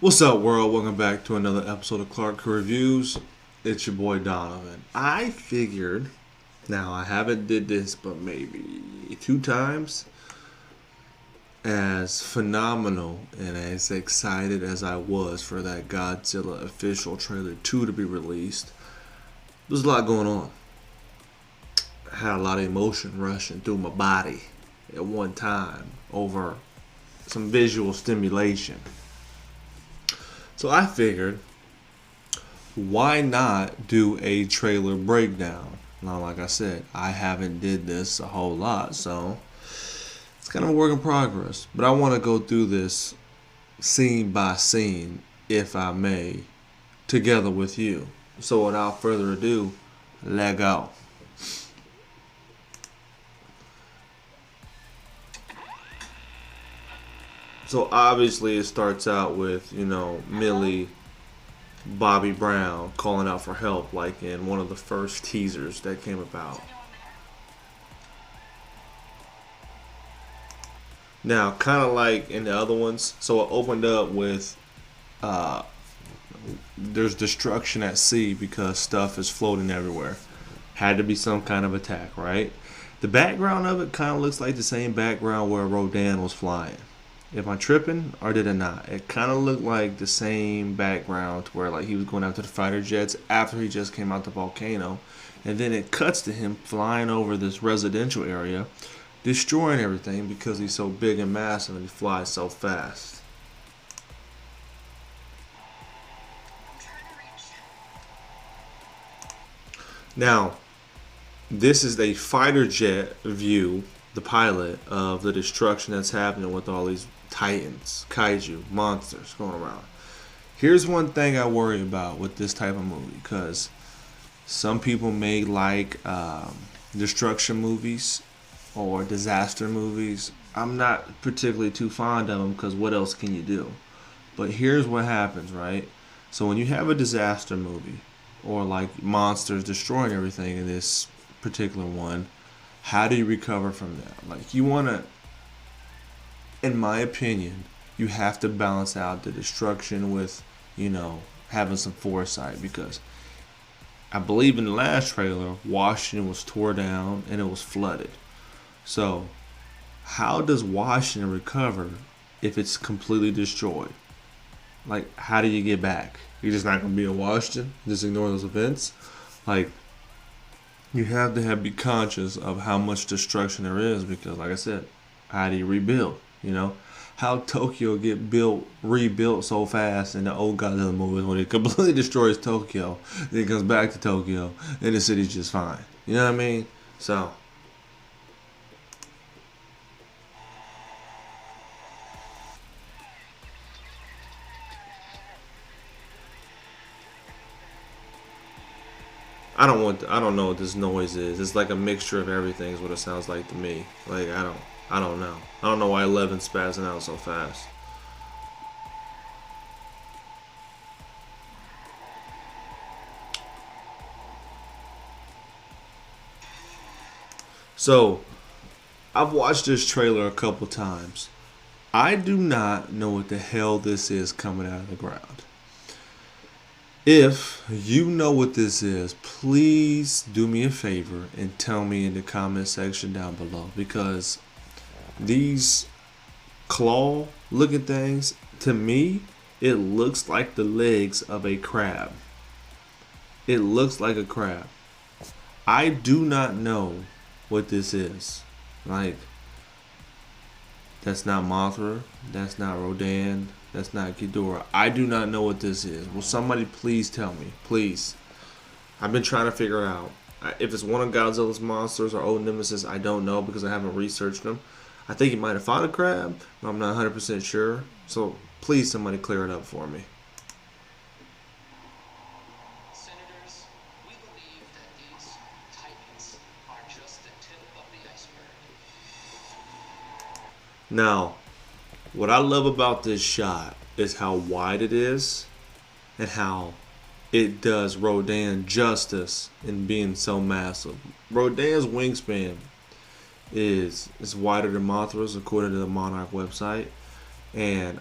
What's up, world? Welcome back to another episode of Clark Reviews. It's your boy Donovan. I figured, now I haven't did this but maybe 2 times, as phenomenal and as excited as I was for that Godzilla official trailer 2 to be released. There's a lot going on. I had a lot of emotion rushing through my body at one time over some visual stimulation. So I figured, why not do a trailer breakdown? Now, like I said, I haven't did this a whole lot, so it's kind of a work in progress. But I want to go through this scene by scene, if I may, together with you. So without further ado, let go. So obviously it starts out with, Millie Bobby Brown calling out for help, like in one of the first teasers that came about. Now, kind of like in the other ones, so it opened up with uh, there's destruction at sea because stuff is floating everywhere. Had to be some kind of attack, right? The background of it kind of looks like the same background where Rodan was flying. Am I tripping or did it not? It kind of looked like the same background to where like he was going after the fighter jets after he just came out the volcano, and then it cuts to him flying over this residential area, destroying everything because he's so big and massive and he flies so fast. Now, this is a fighter jet view, the pilot, of the destruction that's happening with all these titans, kaiju, monsters going around. Here's one thing I worry about with this type of movie, because some people may like destruction movies or disaster movies. I'm not particularly too fond of them because what else can you do? But here's what happens, right? So when you have a disaster movie or like monsters destroying everything in this particular one, how do you recover from that? Like, you want to, in my opinion, you have to balance out the destruction with, having some foresight, because I believe in the last trailer, Washington was tore down and it was flooded. So, how does Washington recover if it's completely destroyed? Like, how do you get back? You're just not going to be in Washington? Just ignore those events? Like, you have to be conscious of how much destruction there is, because, like I said, how do you rebuild? How Tokyo get rebuilt so fast in the old Godzilla movies when it completely destroys Tokyo, then it comes back to Tokyo and the city's just fine. You know what I mean? So I don't know what this noise is. It's like a mixture of everything is what it sounds like to me. Like, I don't know. I don't know why Eleven's spazzing out so fast. So I've watched this trailer a couple times. I do not know what the hell this is coming out of the ground. If you know what this is, please do me a favor and tell me in the comment section down below, because these claw looking things, to me, it looks like the legs of a crab. It looks like a crab. I do not know what this is. Like, that's not Mothra. That's not Rodan. That's not Ghidorah. I do not know what this is. Will somebody please tell me? Please. I've been trying to figure out. If it's one of Godzilla's monsters or old nemesis, I don't know because I haven't researched them. I think he might have fought a crab, but I'm not 100% sure. So please, somebody clear it up for me. Senators, we believe that these titans are just the tip of the iceberg. Now, what I love about this shot is how wide it is and how it does Rodan justice in being so massive. Rodan's wingspan is wider than Mothra's according to the Monarch website, and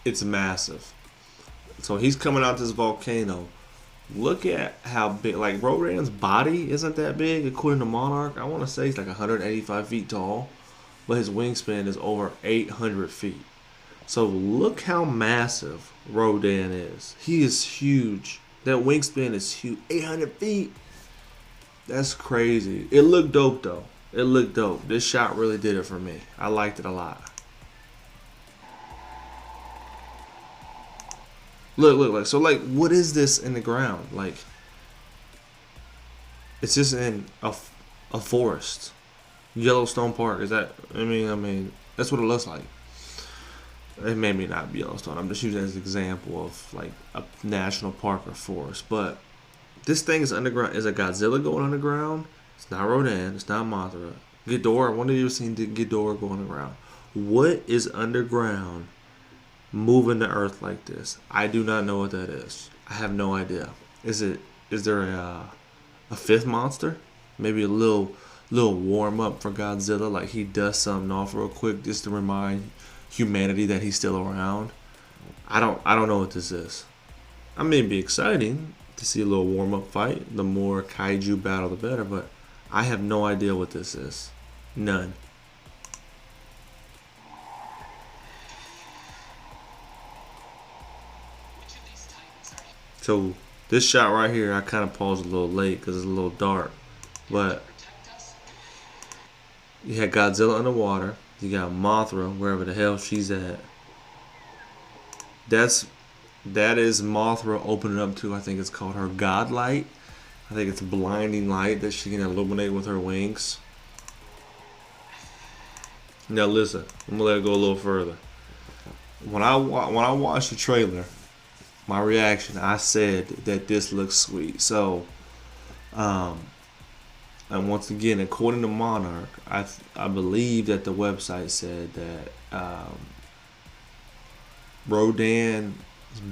It's massive. So he's coming out this volcano. Look at how big. Like Rodan's body isn't that big according to Monarch. I want to say he's like 185 feet tall, but his wingspan is over 800 feet. So look how massive Rodan is. He is huge. That wingspan is huge. 800 feet. That's crazy. It looked dope though. It looked dope. This shot really did it for me. I liked it a lot. Look, like so. Like, what is this in the ground? Like, it's just in a forest. Yellowstone Park. Is that? I mean, that's what it looks like. It may be not be Yellowstone. I'm just using it as an example of like a national park or forest. But this thing is underground. Is a Godzilla going underground? It's not Rodan. It's not Mothra. Ghidorah. One of you have seen Ghidorah go underground. What is underground moving the earth like this? I do not know what that is. I have no idea. Is it? Is there a fifth monster? Maybe a little warm up for Godzilla, like he does something off real quick just to remind humanity that he's still around. I don't know what this is. I mean, it'd be exciting to see a little warm up fight. The more kaiju battle, the better. But I have no idea what this is. None. Which of these titans are So this shot right here, I kind of paused a little late because it's a little dark. to But protect us? you had Godzilla underwater. You got Mothra wherever the hell she's at. That's that is Mothra opening up to. I think it's called her God Light. I think it's blinding light that she can illuminate with her wings. Now listen, I'm gonna let it go a little further. When I watched the trailer, my reaction, I said that this looks sweet. So, um, and once again, according to Monarch, I believe that the website said that Rodan's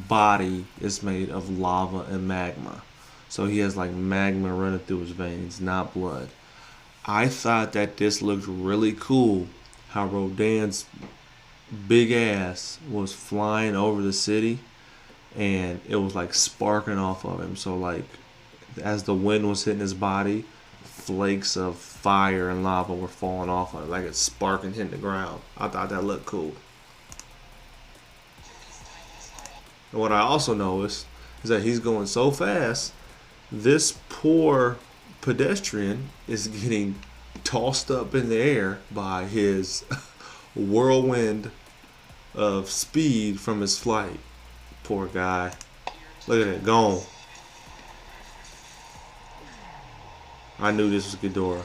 body is made of lava and magma. So he has like magma running through his veins, not blood. I thought that this looked really cool. How Rodan's big ass was flying over the city and it was like sparking off of him. So like as the wind was hitting his body, flakes of fire and lava were falling off of it, like it's sparking hitting the ground. I thought that looked cool. And what I also noticed is that he's going so fast, this poor pedestrian is getting tossed up in the air by his whirlwind of speed from his flight. Poor guy. Look at it, gone. I knew this was Ghidorah.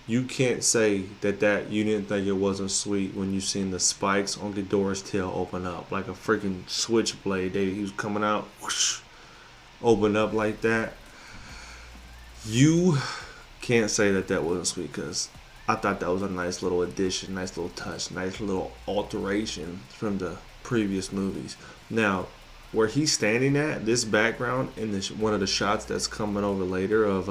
You can't say that you didn't think it wasn't sweet when you seen the spikes on Ghidorah's tail open up like a freaking switchblade. He was coming out, whoosh, open up like that. You can't say that wasn't sweet because I thought that was a nice little addition, nice little touch, nice little alteration from the previous movies. Now, where he's standing at, this background in this one of the shots that's coming over later of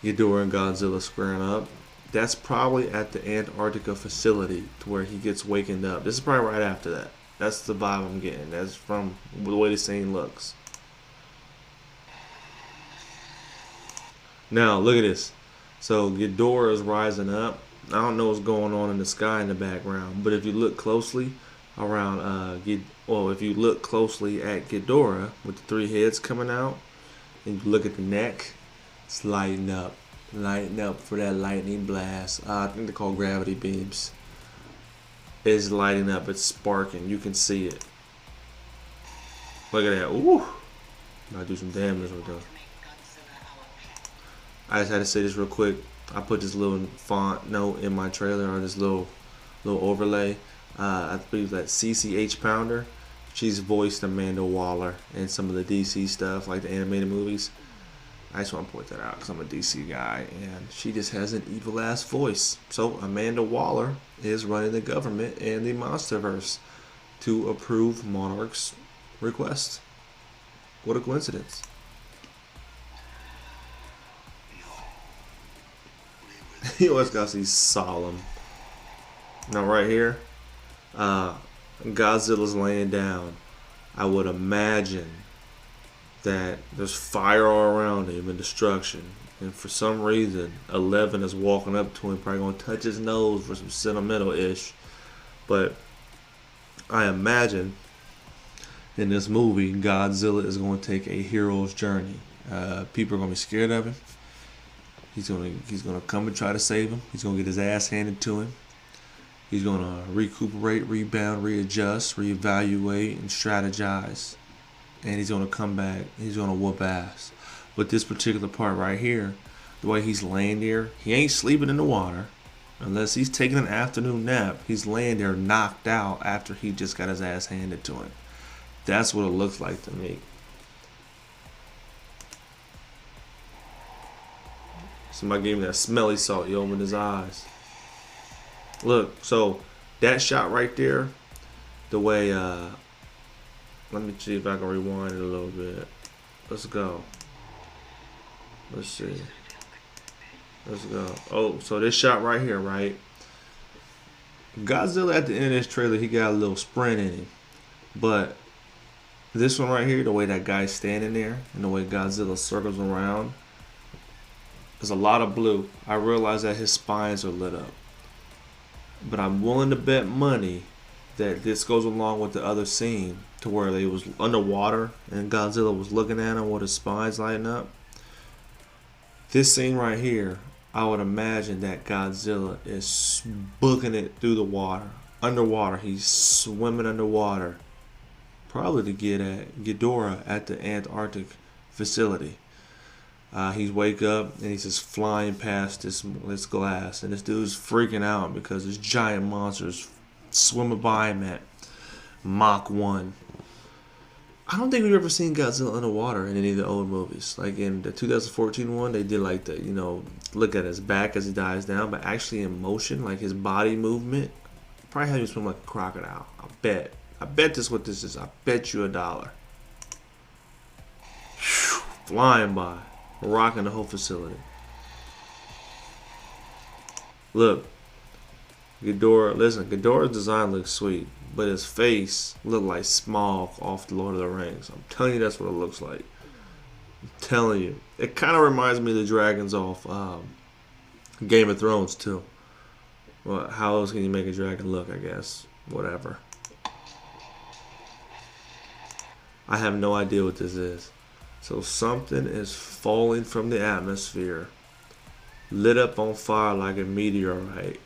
Ghidorah and Godzilla squaring up, that's probably at the Antarctica facility to where he gets wakened up. This is probably right after that. That's the vibe I'm getting. That's from the way the scene looks. Now, look at this. So, Ghidorah is rising up. I don't know what's going on in the sky in the background, but if you look closely around, if you look closely at Ghidorah with the three heads coming out, and you look at the neck, it's lighting up for that lightning blast. I think they're called gravity beams. It's lighting up. It's sparking. You can see it. Look at that. Ooh. Might do some damage with those. I just had to say this real quick. I put this little font note in my trailer, or this little overlay. I believe that CCH Pounder. She's voiced Amanda Waller in some of the DC stuff, like the animated movies. I just want to point that out because I'm a DC guy, and she just has an evil ass voice. So Amanda Waller is running the government and the MonsterVerse to approve Monarch's request. What a coincidence! You always gotta see solemn. Now right here, Godzilla's laying down. I would imagine that there's fire all around him and destruction. And for some reason, 11 is walking up to him, probably gonna touch his nose for some sentimental ish. But I imagine in this movie, Godzilla is going to take a hero's journey. People are going to be scared of him. He's gonna come and try to save him. He's gonna get his ass handed to him. He's gonna recuperate, rebound, readjust, reevaluate, and strategize. And he's gonna come back. He's gonna whoop ass. But this particular part right here, the way he's laying there, he ain't sleeping in the water. Unless he's taking an afternoon nap, he's laying there knocked out after he just got his ass handed to him. That's what it looks like to me. Somebody gave him that smelly salt. He opened his eyes. Look, so that shot right there, the way, let me see if I can rewind it a little bit. Let's go. Let's see. Let's go. Oh, so this shot right here, right? Godzilla at the end of this trailer, he got a little sprint in him. But this one right here, the way that guy's standing there, and the way Godzilla circles around, there's a lot of blue. I realize that his spines are lit up. But I'm willing to bet money that this goes along with the other scene to where they was underwater and Godzilla was looking at him with his spines lighting up. This scene right here, I would imagine that Godzilla is booking it through the water. Underwater, he's swimming underwater. Probably to get at Ghidorah at the Antarctic facility. He's wake up and he's just flying past this glass, and this dude's freaking out because this giant monster's swimming by him at Mach 1. I don't think we've ever seen Godzilla underwater in any of the old movies. Like in the 2014 one, they did like the, look at his back as he dives down, but actually in motion, like his body movement, probably had him swim like a crocodile. I bet this is what this is. I bet you $1. Whew, flying by. Rocking the whole facility. Look, Ghidorah's design looks sweet, but his face looked like Smaug off the Lord of the Rings. I'm telling you, that's what it looks like. I'm telling you. It kind of reminds me of the dragons off Game of Thrones, too. Well, how else can you make a dragon look, I guess? Whatever. I have no idea what this is. So something is falling from the atmosphere, lit up on fire like a meteorite.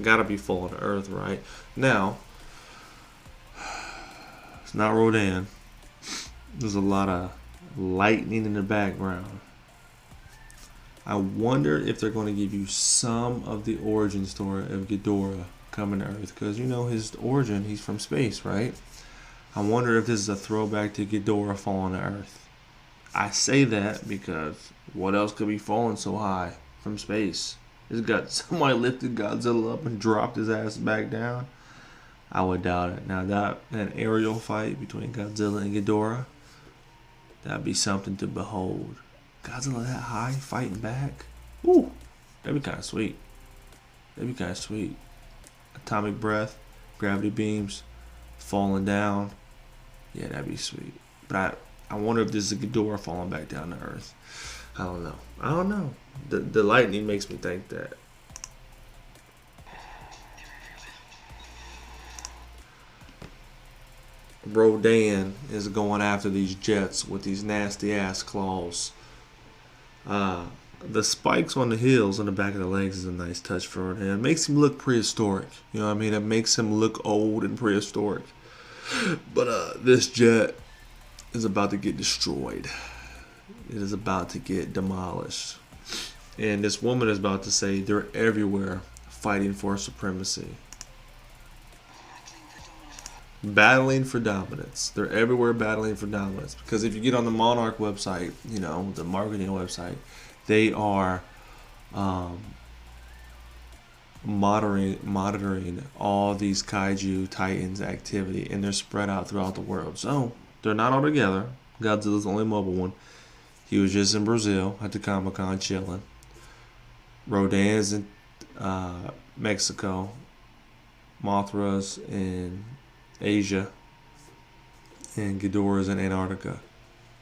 Gotta be falling to Earth, right? Now, it's not Rodan. There's a lot of lightning in the background. I wonder if they're going to give you some of the origin story of Ghidorah coming to Earth. Because his origin, he's from space, right? I wonder if this is a throwback to Ghidorah falling to Earth. I say that because what else could be falling so high from space? It's got somebody lifted Godzilla up and dropped his ass back down. I would doubt it. Now that an aerial fight between Godzilla and Ghidorah, that'd be something to behold. Godzilla that high fighting back? Ooh, that'd be kind of sweet. That'd be kind of sweet. Atomic breath, gravity beams, falling down. Yeah, that'd be sweet. But I wonder if this is a Ghidorah falling back down to Earth. I don't know. The lightning makes me think that. Rodan is going after these jets with these nasty ass claws. The spikes on the heels on the back of the legs is a nice touch for Rodan. It makes him look prehistoric. You know what I mean? It makes him look old and prehistoric. But this jet is about to get destroyed. It is about to get demolished. And this woman is about to say they're everywhere fighting for supremacy. Battling for dominance. They're everywhere battling for dominance. Because if you get on the Monarch website, the marketing website, they are monitoring all these kaiju titans activity, and they're spread out throughout the world. So they're not all together. Godzilla's the only mobile one. He was just in Brazil at the Comic-Con chilling. Rodan's in Mexico. Mothra's in Asia, and Ghidorah's in Antarctica.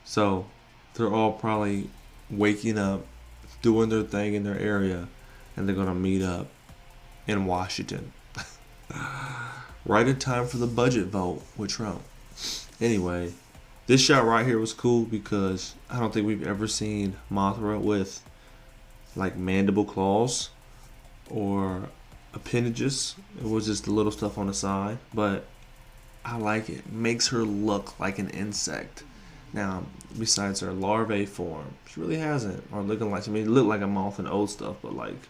So they're all probably waking up, doing their thing in their area, and they're gonna meet up in Washington. Right in time for the budget vote with Trump. Anyway, this shot right here was cool because I don't think we've ever seen Mothra with like mandible claws or appendages. It was just the little stuff on the side, but I like it. Makes her look like an insect. Now, besides her larvae form, she really hasn't. Or looking like, I mean, it looked like a moth in old stuff, but like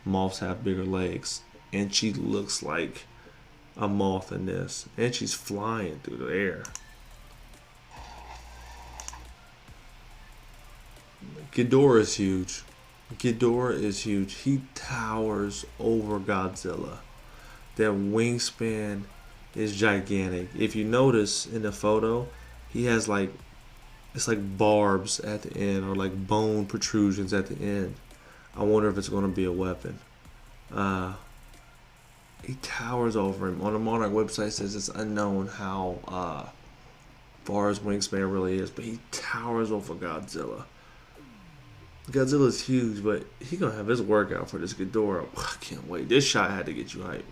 moths have bigger legs, and she looks like a moth in this, and she's flying through the air. Ghidorah is huge. Ghidorah is huge. He towers over Godzilla. That wingspan is gigantic. If you notice in the photo, he has like it's like barbs at the end or like bone protrusions at the end. I wonder if it's going to be a weapon. He towers over him. On the Monarch website says it's unknown how far his wingspan really is, but he towers over Godzilla. Godzilla's huge, but he gonna have his workout for this Ghidorah. I can't wait. This shot had to get you hyped.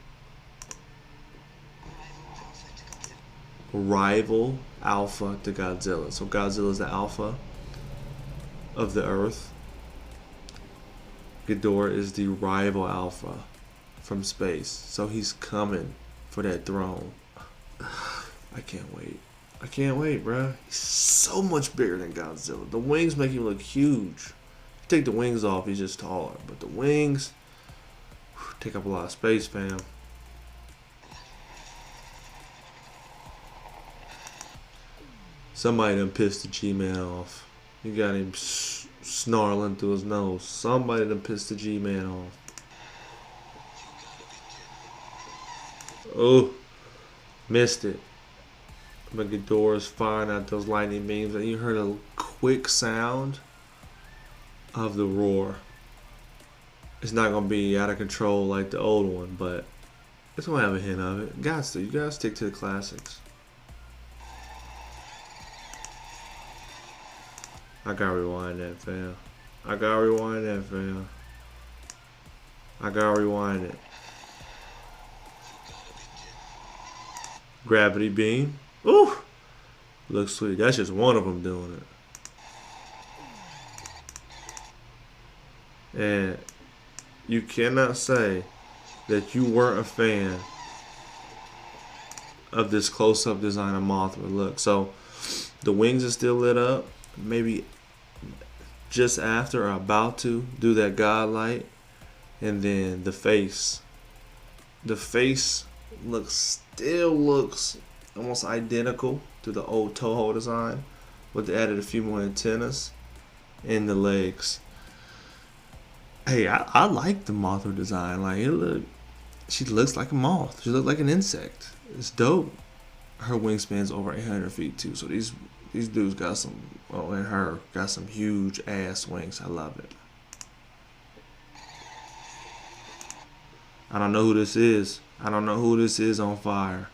Rival alpha to Godzilla. So Godzilla's the alpha of the Earth. Ghidorah is the rival alpha from space. So he's coming for that throne. I can't wait. I can't wait, bruh. He's so much bigger than Godzilla. The wings make him look huge. Take the wings off, he's just taller. But the wings take up a lot of space, fam. Somebody done pissed the G-Man off. You got him snarling through his nose. Somebody done pissed the G-Man off. Oh, missed it. But Ghidorah's firing out those lightning beams, and you heard a quick sound of the roar. It's not gonna be out of control like the old one, but it's gonna have a hint of it. You gotta stick to the classics. I gotta rewind that, fam. I gotta rewind it. Gravity beam. Ooh, looks sweet. That's just one of them doing it. And you cannot say that you weren't a fan of this close-up design of Mothra. Look, so the wings are still lit up. Maybe just after or about to do that godlight. And then the face. The face still looks almost identical to the old Toho design. But they added a few more antennas in the legs. Hey, I like the Mothra design. Like she looks like a moth. She looks like an insect. It's dope. Her wingspan's over 800 feet too. So these dudes got some. Oh, and her got some huge ass wings. I love it. I don't know who this is. On fire.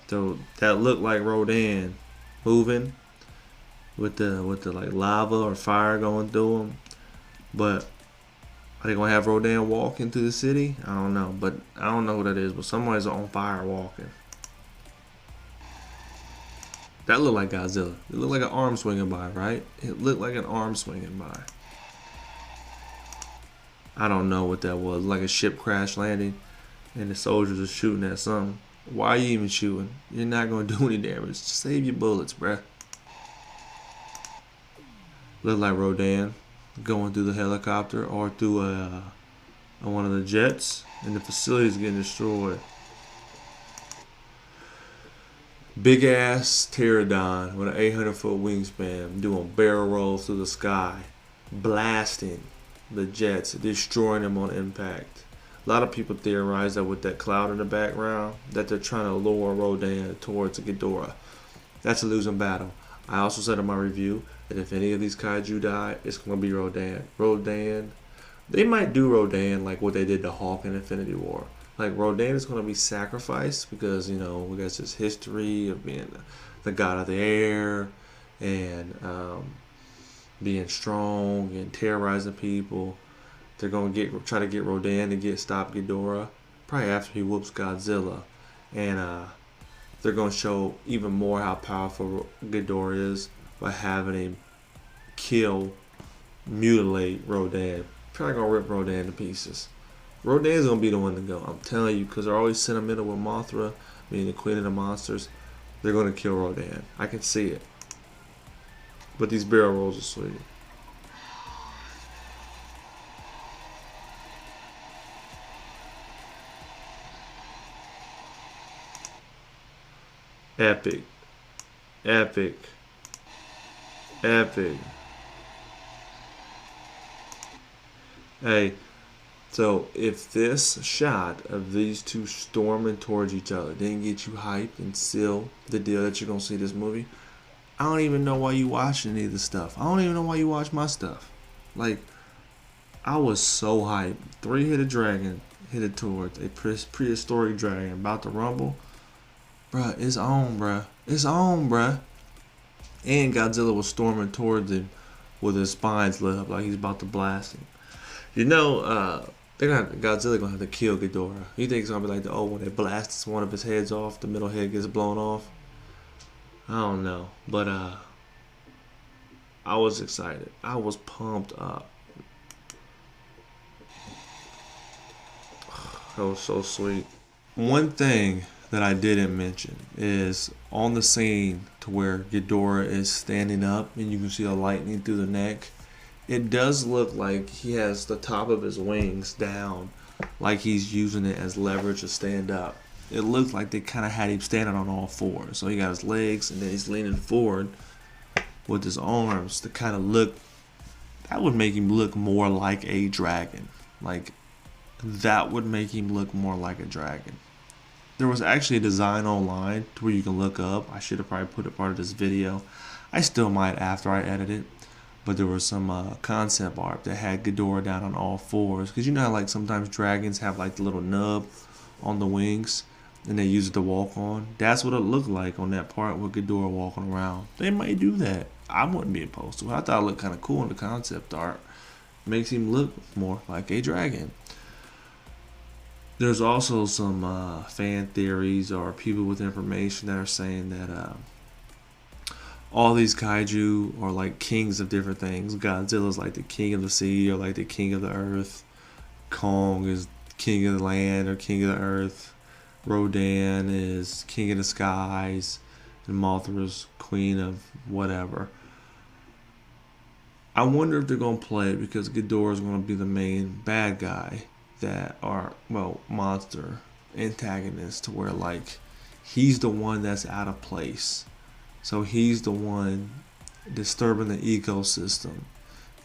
So that looked like Rodan moving with the like lava or fire going through them, but. Are they gonna have Rodan walk into the city? I don't know, but I don't know who that is. But somebody's on fire walking. That looked like Godzilla. It looked like an arm swinging by, right? It looked like an arm swinging by. I don't know what that was. Like a ship crash landing, and the soldiers are shooting at something. Why are you even shooting? You're not gonna do any damage. Just save your bullets, bruh. Look like Rodan going through the helicopter or through one of the jets, and the facility's getting destroyed. Big ass pterodon with an 800-foot wingspan doing barrel rolls through the sky, blasting the jets, destroying them on impact. A lot of people theorize that with that cloud in the background, that they're trying to lure Rodan towards Ghidorah. That's a losing battle. I also said in my review that if any of these kaiju die, it's going to be Rodan. They might do Rodan like what they did to Hulk in Infinity War. Like Rodan is going to be sacrificed because we got this history of being the god of the air and being strong and terrorizing people. They're going to try to get Rodan to stop Ghidorah probably after he whoops Godzilla, and they're going to show even more how powerful Ghidorah is by having him mutilate Rodan. Probably gonna rip Rodan to pieces. Rodan's gonna be the one to go. I'm telling you, because they're always sentimental with Mothra, being the queen of the monsters. They're gonna kill Rodan. I can see it. But these barrel rolls are sweet. Epic. Epic. Epic. Hey, so if this shot of these two storming towards each other didn't get you hyped and seal the deal that you're gonna see this movie, I don't even know why you watching any of this stuff. I don't even know why you watch my stuff. Like, I was so hyped. Three-headed dragon headed towards a prehistoric dragon about to rumble. Bruh, it's on, bruh. It's on, bruh. And Godzilla was storming towards him with his spines lit up like he's about to blast him. Godzilla gonna have to kill Ghidorah. You think it's gonna be like when they blast one of his heads off, the middle head gets blown off? I don't know, but I was excited. I was pumped up. That was so sweet. One thing that I didn't mention is on the scene to where Ghidorah is standing up and you can see the lightning through the neck. It does look like he has the top of his wings down, like he's using it as leverage to stand up. It looked like they kind of had him standing on all fours. So he got his legs and then he's leaning forward with his arms to kind of look. That would make him look more like a dragon. Like, that would make him look more like a dragon. There was actually a design online to where you can look up. I should have probably put it part of this video. I still might after I edit it. But there was some concept art that had Ghidorah down on all fours. Because you know how like sometimes dragons have like the little nub on the wings and they use it to walk on? That's what it looked like on that part with Ghidorah walking around. They might do that. I wouldn't be opposed to it. I thought it looked kind of cool in the concept art. Makes him look more like a dragon. There's also some fan theories or people with information that are saying that all these kaiju are like kings of different things. Godzilla's like the king of the sea or like the king of the earth. Kong is king of the land or king of the earth. Rodan is king of the skies. And Mothra's queen of whatever. I wonder if they're going to play it because Ghidorah is going to be the main bad guy that are, monster antagonist to where like he's the one that's out of place. So he's the one disturbing the ecosystem,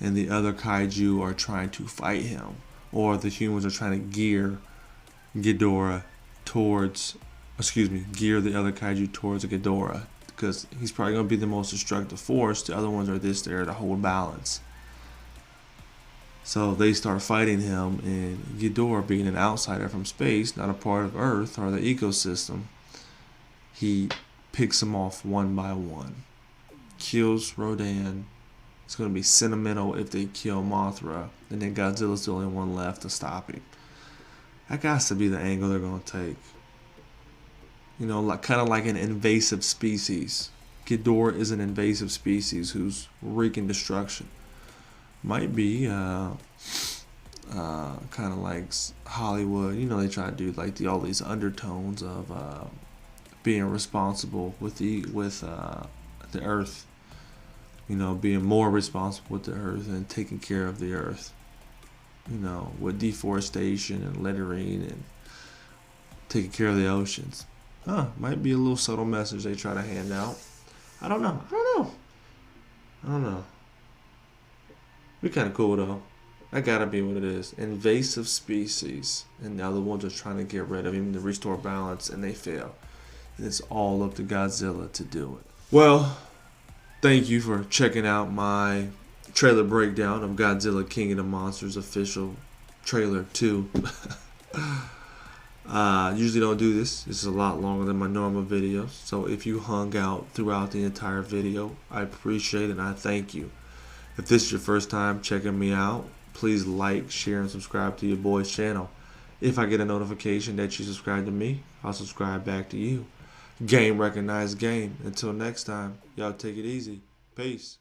and the other kaiju are trying to fight him, or the humans are trying to gear Ghidorah gear the other kaiju towards Ghidorah, because he's probably going to be the most destructive force. The other ones are there to hold balance. So they start fighting him, and Ghidorah, being an outsider from space, not a part of Earth or the ecosystem, he picks them off one by one. Kills Rodan. It's going to be sentimental if they kill Mothra. And then Godzilla's the only one left to stop him. That got to be the angle they're going to take. Kind of like an invasive species. Ghidorah is an invasive species who's wreaking destruction. Might be kind of like Hollywood. They try to do like all these undertones of being responsible with the earth, being more responsible with the earth and taking care of the earth, with deforestation and littering and taking care of the oceans. Might be a little subtle message they try to hand out. I don't know. Be kind of cool though. That gotta be what it is. Invasive species, and the other ones are trying to get rid of him to restore balance, and they fail. And it's all up to Godzilla to do it. Well, thank you for checking out my trailer breakdown of Godzilla King of the Monsters official trailer 2. Usually don't do this. This is a lot longer than my normal videos. So if you hung out throughout the entire video, I appreciate it and I thank you. If this is your first time checking me out, please like, share, and subscribe to your boy's channel. If I get a notification that you subscribe to me, I'll subscribe back to you. Game recognized game. Until next time, y'all take it easy. Peace.